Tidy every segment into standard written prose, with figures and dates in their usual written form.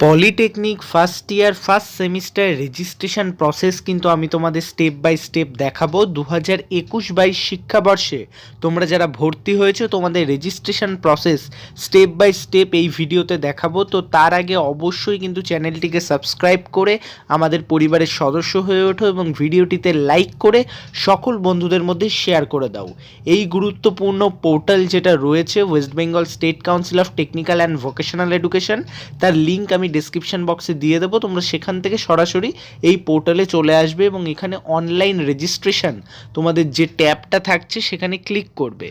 Polytechnic first year first semester registration process কিন্তু আমি তোমাদের স্টেপ বাই স্টেপ দেখাবো। 2021-22 শিক্ষাবর্ষে তোমরা যারা ভর্তি হয়েছো তোমাদের registration process step by step এই ভিডিওতে দেখাবো। তো তার আগে অবশ্যই কিন্তু চ্যানেলটিকে সাবস্ক্রাইব করে আমাদের পরিবারের সদস্য হয়ে ওঠো এবং ভিডিওটিতে লাইক করে সকল বন্ধুদের মধ্যে শেয়ার করে দাও। এই গুরুত্বপূর্ণ পোর্টাল যেটা রয়েছে West Bengal state council of technical and vocational education, তার লিঙ্ক আমি ডেসক্রিপশন বক্সে দিয়ে দেবো। তোমরা সেখান থেকে সরাসরি এই পোর্টালে চলে আসবে এবং এখানে অনলাইন রেজিস্ট্রেশন তোমাদের যে ট্যাবটা থাকছে সেখানে ক্লিক করবে।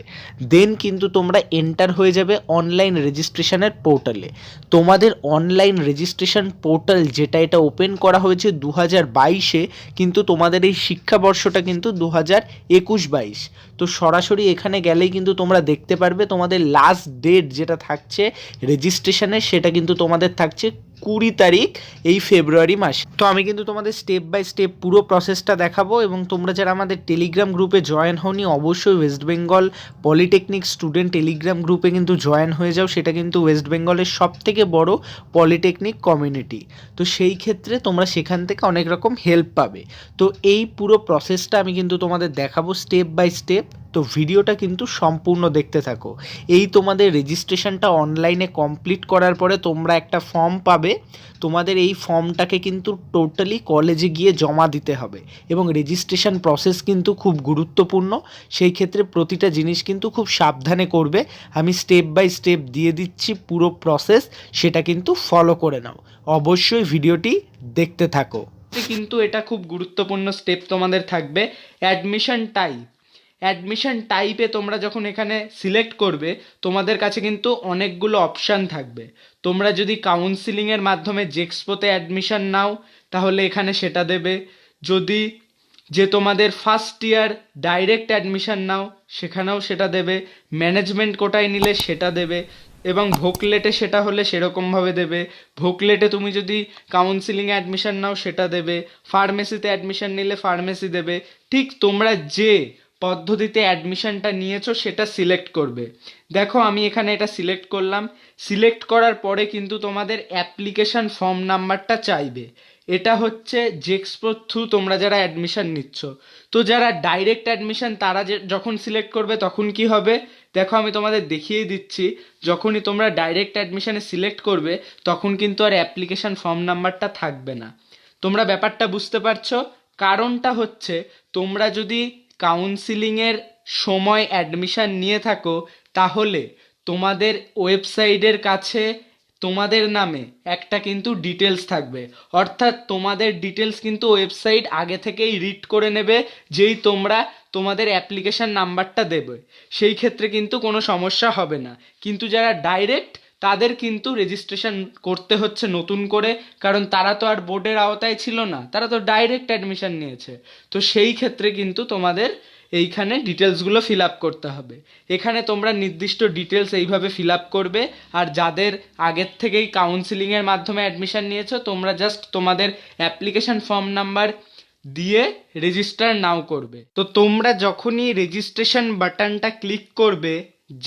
দেন কিন্তু তোমরা এন্টার হয়ে যাবে অনলাইন রেজিস্ট্রেশনের পোর্টালে। তোমাদের অনলাইন রেজিস্ট্রেশন পোর্টাল যেটা এটা ওপেন করা হয়েছে 2022-এ, কিন্তু তোমাদের এই শিক্ষাবর্ষটা কিন্তু 2021-22। তো সরাসরি এখানে গেলেই কিন্তু তোমরা দেখতে পারবে তোমাদের লাস্ট ডেট যেটা থাকছে রেজিস্ট্রেশনের, সেটা কিন্তু তোমাদের থাকছে 20 তারিখ এই ফেব্রুয়ারি মাসে। তো আমি কিন্তু তোমাদের স্টেপ বাই স্টেপ পুরো প্রসেসটা দেখাবো এবং তোমরা যারা আমাদের টেলিগ্রাম গ্রুপে জয়েন হওনি অবশ্যই West Bengal polytechnic student Telegram গ্রুপে কিন্তু জয়েন হয়ে যাও। সেটা কিন্তু ওয়েস্ট বেঙ্গলের সব থেকে বড় পলিটেকনিক কমিউনিটি। তো সেই ক্ষেত্রে তোমরা সেখান থেকে অনেক রকম হেল্প পাবে। তো এই পুরো প্রসেসটা আমি কিন্তু তোমাদের দেখাবো স্টেপ বাই স্টেপ। তো ভিডিওটা কিন্তু সম্পূর্ণ দেখতে থাকো। এই তোমাদের রেজিস্ট্রেশনটা অনলাইনে কমপ্লিট করার পরে তোমরা একটা ফর্ম পাবে। তোমাদের এই ফর্মটাকে কিন্তু টোটালি কলেজে গিয়ে জমা দিতে হবে এবং রেজিস্ট্রেশন প্রসেস কিন্তু খুব গুরুত্বপূর্ণ। সেই ক্ষেত্রে প্রতিটা জিনিস কিন্তু খুব সাবধানে করবে। আমি স্টেপ বাই স্টেপ দিয়ে দিচ্ছি পুরো প্রসেস, সেটা কিন্তু ফলো করে নাও। অবশ্যই ভিডিওটি দেখতে থাকো। কিন্তু এটা খুব গুরুত্বপূর্ণ স্টেপ তোমাদের থাকবে অ্যাডমিশন টাইপ। অ্যাডমিশন টাইপে তোমরা যখন এখানে সিলেক্ট করবে তোমাদের কাছে কিন্তু অনেকগুলো অপশান থাকবে। তোমরা যদি কাউন্সিলিংয়ের মাধ্যমে জেক্সপোতে অ্যাডমিশন নাও তাহলে এখানে সেটা দেবে। যদি যে তোমাদের ফার্স্ট ইয়ার ডাইরেক্ট অ্যাডমিশন নাও সেখানেও সেটা দেবে। ম্যানেজমেন্ট কোটায় নিলে সেটা দেবে এবং ভোকলেটে সেটা হলে সেরকমভাবে দেবে। ভোকলেটে তুমি যদি কাউন্সিলিংয়ে অ্যাডমিশন নাও সেটা দেবে। ফার্মেসিতে অ্যাডমিশন নিলে ফার্মেসি দেবে। ঠিক তোমরা যে পদ্ধতিতে অ্যাডমিশনটা নিয়েছো সেটা সিলেক্ট করবে। দেখো আমি এখানে এটা সিলেক্ট করলাম। সিলেক্ট করার পরে কিন্তু তোমাদের অ্যাপ্লিকেশন ফর্ম নাম্বারটা চাইবে। এটা হচ্ছে জেক্সপোর থ্রু তোমরা যারা অ্যাডমিশন নিচ্ছ। তো যারা ডাইরেক্ট অ্যাডমিশন তারা যখন সিলেক্ট করবে তখন কি হবে দেখো আমি তোমাদের দেখিয়ে দিচ্ছি। যখনই তোমরা ডাইরেক্ট অ্যাডমিশনে সিলেক্ট করবে তখন কিন্তু আর অ্যাপ্লিকেশন ফর্ম নাম্বারটা থাকবে না। তোমরা ব্যাপারটা বুঝতে পারছো? কারণটা হচ্ছে তোমরা যদি কাউন্সিলিংয়ের সময় অ্যাডমিশন নিয়ে থাকো তাহলে তোমাদের ওয়েবসাইটের কাছে তোমাদের নামে একটা কিন্তু ডিটেলস থাকবে। অর্থাৎ তোমাদের ডিটেলস কিন্তু ওয়েবসাইট আগে থেকেই রিড করে নেবে যেই তোমরা তোমাদের অ্যাপ্লিকেশন নাম্বারটা দেবে। সেই ক্ষেত্রে কিন্তু কোনো সমস্যা হবে না। কিন্তু যারা ডাইরেক্ট তাদের কিন্তু রেজিস্ট্রেশন করতে হচ্ছে নতুন করে, কারণ তারা তো আর বোর্ডের আওতায় ছিল না, তারা তো ডাইরেক্ট অ্যাডমিশন নিয়েছে। তো সেই ক্ষেত্রে কিন্তু তোমাদের এইখানে ডিটেলসগুলো ফিল আপ করতে হবে। এখানে তোমরা নির্দিষ্ট ডিটেলস এইভাবে ফিল আপ করবে। আর যাদের আগের থেকেই কাউন্সিলিংয়ের মাধ্যমে অ্যাডমিশন নিয়েছো তোমরা জাস্ট তোমাদের অ্যাপ্লিকেশন ফর্ম নাম্বার দিয়ে রেজিস্টার নাও করবে। তো তোমরা যখনই রেজিস্ট্রেশন বাটনটা ক্লিক করবে,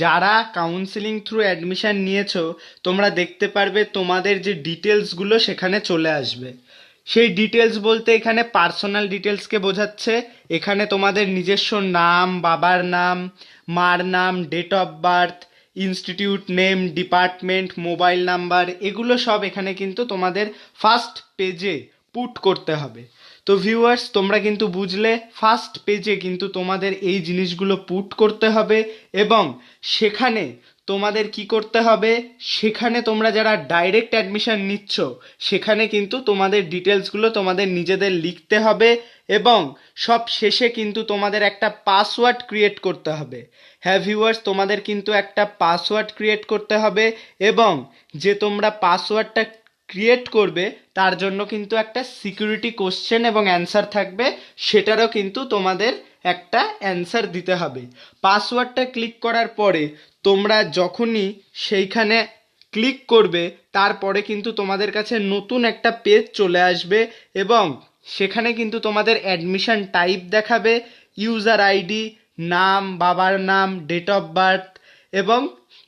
যারা কাউন্সিলিং থ্রু অ্যাডমিশন নিয়েছো তোমরা দেখতে পারবে তোমাদের যে ডিটেলসগুলো সেখানে চলে আসবে। সেই ডিটেলস বলতে এখানে পার্সোনাল ডিটেলসকে বোঝাচ্ছে। এখানে তোমাদের নিজস্ব নাম, বাবার নাম, মার নাম, date of birth, institute name, department, mobile number, এগুলো সব এখানে কিন্তু তোমাদের ফার্স্ট পেজে পুট করতে হবে। তো ভিউয়ার্স তোমরা কিন্তু বুঝলে, ফার্স্ট পেজে কিন্তু তোমাদের এই জিনিসগুলো পুট করতে হবে এবং সেখানে তোমাদের কি করতে হবে, সেখানে তোমরা যারা ডাইরেক্ট অ্যাডমিশন নিচ্ছ সেখানে কিন্তু তোমাদের ডিটেলসগুলো তোমাদের নিজেদের লিখতে হবে এবং সব শেষে কিন্তু তোমাদের একটা পাসওয়ার্ড ক্রিয়েট করতে হবে। হ্যাঁ ভিউয়ার্স, তোমাদের কিন্তু একটা পাসওয়ার্ড ক্রিয়েট করতে হবে এবং যে তোমরা পাসওয়ার্ডটা ক্রিয়েট করবে তার জন্য কিন্তু একটা সিকিউরিটি কোশ্চেন এবং অ্যান্সার থাকবে, সেটারও কিন্তু তোমাদের একটা অ্যান্সার দিতে হবে। পাসওয়ার্ডটা ক্লিক করার পরে তোমরা যখনই সেইখানে ক্লিক করবে তারপরে কিন্তু তোমাদের কাছে নতুন একটা পেজ চলে আসবে এবং সেখানে কিন্তু তোমাদের অ্যাডমিশন টাইপ দেখাবে, ইউজার আইডি, নাম, বাবার নাম, ডেট অফ বার্থ এবং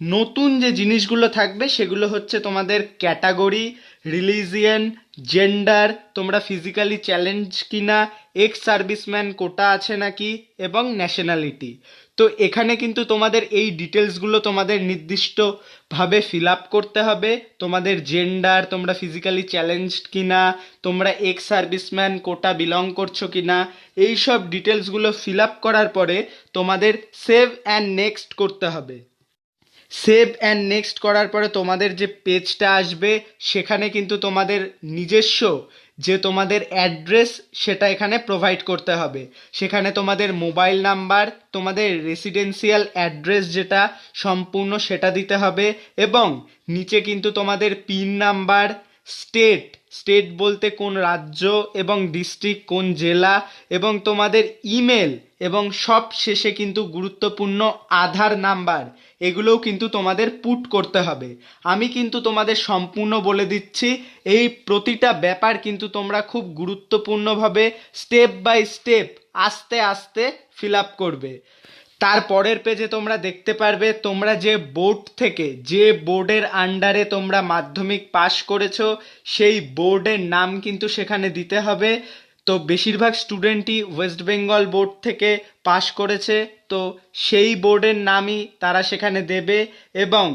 নতুন যে জিনিসগুলো থাকবে সেগুলো হচ্ছে তোমাদের ক্যাটাগরি, রিলিজিয়ন, জেন্ডার, তোমরা ফিজিক্যালি চ্যালেঞ্জ কিনা, এক্স সার্ভিসম্যান কোটা আছে নাকি, এবং ন্যাশনালিটি। তো এখানে কিন্তু তোমাদের এই ডিটেলসগুলো তোমাদের নির্দিষ্টভাবে ফিল আপ করতে হবে। তোমাদের জেন্ডার, তোমরা ফিজিক্যালি চ্যালেঞ্জড কিনা, তোমরা এক্স সার্ভিসম্যান কোটা বিলং করছো কিনা, এই সব ডিটেলসগুলো ফিল আপ করার পরে তোমাদের সেভ অ্যান্ড নেক্সট করতে হবে। সেভ অ্যান্ড নেক্সট করার পরে তোমাদের যে পেজটা আসবে সেখানে কিন্তু তোমাদের নিজস্ব যে তোমাদের অ্যাড্রেস সেটা এখানে প্রোভাইড করতে হবে। সেখানে তোমাদের মোবাইল নাম্বার, তোমাদের রেসিডেন্সিয়াল অ্যাড্রেস যেটা সম্পূর্ণ সেটা দিতে হবে, এবং নিচে কিন্তু তোমাদের পিন নাম্বার, স্টেট, স্টেট বলতে কোন রাজ্য, এবং ডিস্ট্রিক্ট কোন জেলা, এবং তোমাদের ইমেল, এবং সব শেষে কিন্তু গুরুত্বপূর্ণ আধার নাম্বার, এগুলোও কিন্তু তোমাদের পুট করতে হবে। আমি কিন্তু তোমাদের সম্পূর্ণ বলে দিচ্ছি, এই প্রতিটা ব্যাপার কিন্তু তোমরা খুব গুরুত্বপূর্ণভাবে স্টেপ বাই স্টেপ আস্তে আস্তে ফিল আপ করবে। তারপরের পেজে তোমরা দেখতে পারবে তোমরা যে বোর্ড থেকে, যে বোর্ডের আন্ডারে তোমরা মাধ্যমিক পাশ করেছো সেই বোর্ডের নাম কিন্তু সেখানে দিতে হবে। তো বেশিরভাগ স্টুডেন্টই ওয়েস্ট বেঙ্গল বোর্ড থেকে পাশ করেছে, তো সেই বোর্ডের নামই তারা সেখানে দেবে, এবং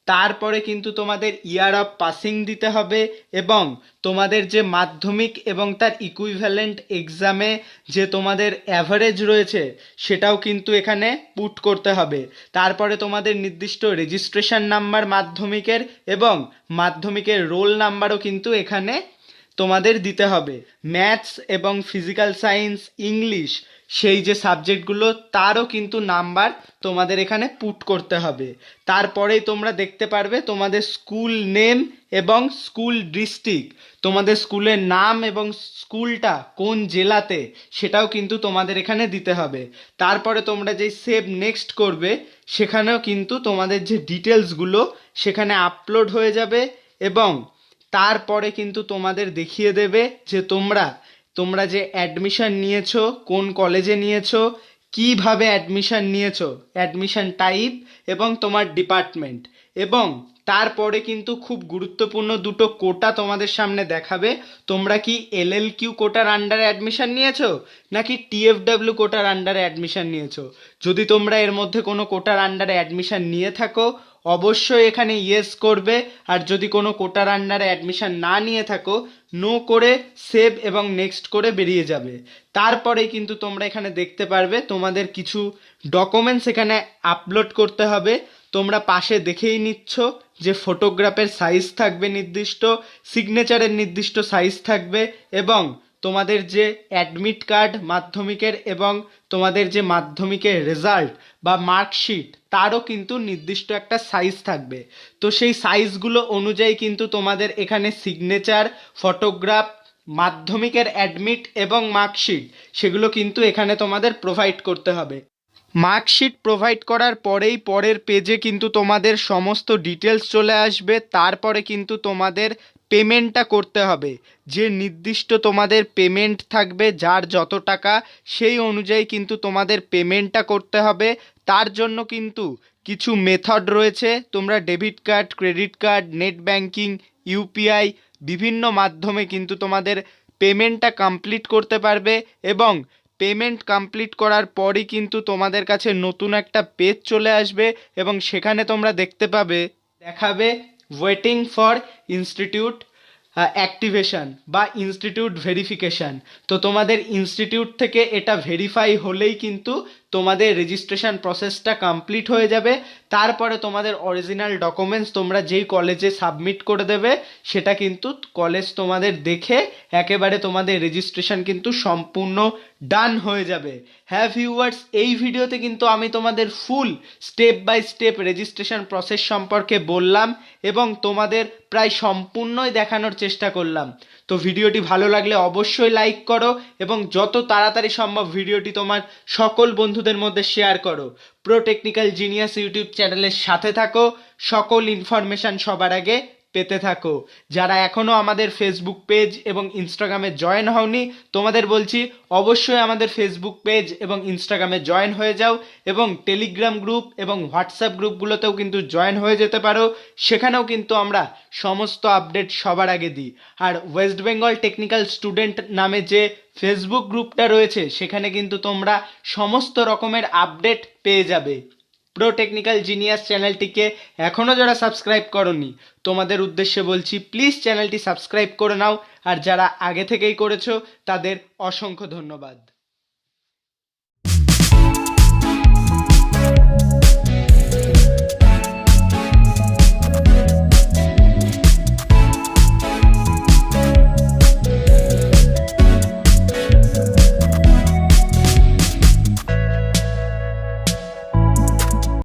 তারপরে কিন্তু তোমাদের ইয়ার অফ পাসিং দিতে হবে, এবং তোমাদের যে মাধ্যমিক এবং তার ইকুইভ্যালেন্ট এক্সামে যে তোমাদের অ্যাভারেজ রয়েছে সেটাও কিন্তু এখানে পুট করতে হবে। তারপরে তোমাদের নির্দিষ্ট রেজিস্ট্রেশন নাম্বার মাধ্যমিকের এবং মাধ্যমিকের রোল নাম্বারও কিন্তু এখানে তোমাদের দিতে হবে। ম্যাথস এবং ফিজিক্যাল সায়েন্স, ইংলিশ, সেই যে সাবজেক্টগুলো তারও কিন্তু নাম্বার তোমাদের এখানে পুট করতে হবে। তারপরেই তোমরা দেখতে পারবে তোমাদের স্কুল নেম এবং স্কুল ডিস্ট্রিক্ট, তোমাদের স্কুলের নাম এবং স্কুলটা কোন জেলাতে সেটাও কিন্তু তোমাদের এখানে দিতে হবে। তারপরে তোমরা যেই সেভ নেক্সট করবে সেখানেও কিন্তু তোমাদের যে ডিটেলসগুলো সেখানে আপলোড হয়ে যাবে, এবং তারপরে কিন্তু তোমাদের দেখিয়ে দেবে যে তোমরা যে অ্যাডমিশন নিয়েছো, কোন কলেজে নিয়েছো, কিভাবে অ্যাডমিশন নিয়েছো, অ্যাডমিশন টাইপ এবং তোমার ডিপার্টমেন্ট। এবং তারপরে কিন্তু খুব গুরুত্বপূর্ণ দুটো কোটা তোমাদের সামনে দেখাবে। তোমরা কি LLQ কোটার আন্ডারে অ্যাডমিশন নিয়েছো নাকি TFW কোটার আন্ডারে অ্যাডমিশন নিয়েছো। যদি তোমরা এর মধ্যে কোনো কোটার আন্ডারে অ্যাডমিশন নিয়ে থাকো অবশ্যই এখানে ইয়েস করবে, আর যদি কোনো কোটার আন্ডারে অ্যাডমিশন না নিয়ে থাকো নো করে সেভ এবং নেক্সট করে বেরিয়ে যাবে। তারপরেই কিন্তু তোমরা এখানে দেখতে পারবে তোমাদের কিছু ডকুমেন্টস এখানে আপলোড করতে হবে। তোমরা পাশে দেখেই নিচ্ছ যে ফটোগ্রাফের সাইজ থাকবে নির্দিষ্ট, সিগনেচারের নির্দিষ্ট সাইজ থাকবে, এবং তোমাদের যে অ্যাডমিট কার্ড মাধ্যমিকের এবং তোমাদের যে মাধ্যমিকের রেজাল্ট বা মার্কশিট তারও কিন্তু নির্দিষ্ট একটা সাইজ থাকবে। তো সেই সাইজগুলো অনুযায়ী কিন্তু তোমাদের এখানে সিগনেচার, ফটোগ্রাফ, মাধ্যমিকের অ্যাডমিট এবং মার্কশিট সেগুলো কিন্তু এখানে তোমাদের প্রোভাইড করতে হবে। মার্কশিট প্রোভাইড করার পরেই পরের পেজে কিন্তু তোমাদের সমস্ত ডিটেলস চলে আসবে। তারপরে কিন্তু তোমাদের পেমেন্টটা করতে হবে, যে নির্দিষ্ট তোমাদের পেমেন্ট থাকবে, যার যত টাকা সেই অনুযায়ী কিন্তু তোমাদের পেমেন্টটা করতে হবে। তার জন্য কিন্তু কিছু মেথড রয়েছে, তোমরা debit card, credit card, net banking, UPI বিভিন্ন মাধ্যমে কিন্তু তোমাদের পেমেন্টটা কমপ্লিট করতে পারবে, এবং পেমেন্ট কমপ্লিট করার পরই কিন্তু তোমাদের কাছে নতুন একটা পেজ চলে আসবে, এবং সেখানে তোমরা দেখতে পাবে দেখাবে ওয়েটিং ফর ইনস্টিটিউট অ্যাক্টিভেশন বা ইনস্টিটিউট ভেরিফিকেশান। তো তোমাদের ইনস্টিটিউট থেকে এটা ভেরিফাই হলেই কিন্তু তোমাদের রেজিস্ট্রেশন প্রসেসটা কমপ্লিট হয়ে যাবে। তারপরে তোমাদের অরিজিনাল ডকুমেন্টস তোমরা যেই কলেজে সাবমিট করে দেবে সেটা কিন্তু কলেজ তোমাদের দেখে একেবারে তোমাদের রেজিস্ট্রেশন কিন্তু সম্পূর্ণ ডান হয়ে যাবে। হ্যাঁ ভিউয়ার্স, এই ভিডিওতে কিন্তু আমি তোমাদের full step by step registration process সম্পর্কে বললাম এবং তোমাদের প্রায় সম্পূর্ণই দেখানোর চেষ্টা করলাম। তো ভিডিওটি ভালো লাগলে অবশ্যই লাইক করো এবং যত তাড়াতাড়ি সম্ভব ভিডিওটি তোমার সকল বন্ধুদের মধ্যে শেয়ার করো। প্রো টেকনিক্যাল জিনিয়াস ইউটিউব চ্যানেলের সাথে থাকো, সকল ইনফরমেশন সবার আগে পেতে থাকো। যারা এখনও আমাদের ফেসবুক পেজ এবং ইনস্টাগ্রামে জয়েন হওনি, তোমাদের বলছি অবশ্যই আমাদের ফেসবুক পেজ এবং ইনস্টাগ্রামে জয়েন হয়ে যাও এবং টেলিগ্রাম গ্রুপ এবং হোয়াটসঅ্যাপ গ্রুপগুলোতেও কিন্তু জয়েন হয়ে যেতে পারো। সেখানেও কিন্তু আমরা সমস্ত আপডেট সবার আগে দিই। আর ওয়েস্ট বেঙ্গল টেকনিক্যাল স্টুডেন্ট নামে যে ফেসবুক গ্রুপটা রয়েছে সেখানে কিন্তু তোমরা সমস্ত রকমের আপডেট পেয়ে যাবে। প্রো টেকনিক্যাল জিনিয়াস চ্যানেলটিকে এখনও যারা সাবস্ক্রাইব করনি, তোমাদের উদ্দেশ্যে বলছি প্লিজ চ্যানেলটি সাবস্ক্রাইব করে নাও। আর যারা আগে থেকেই করেছো তাদের অসংখ্য ধন্যবাদ।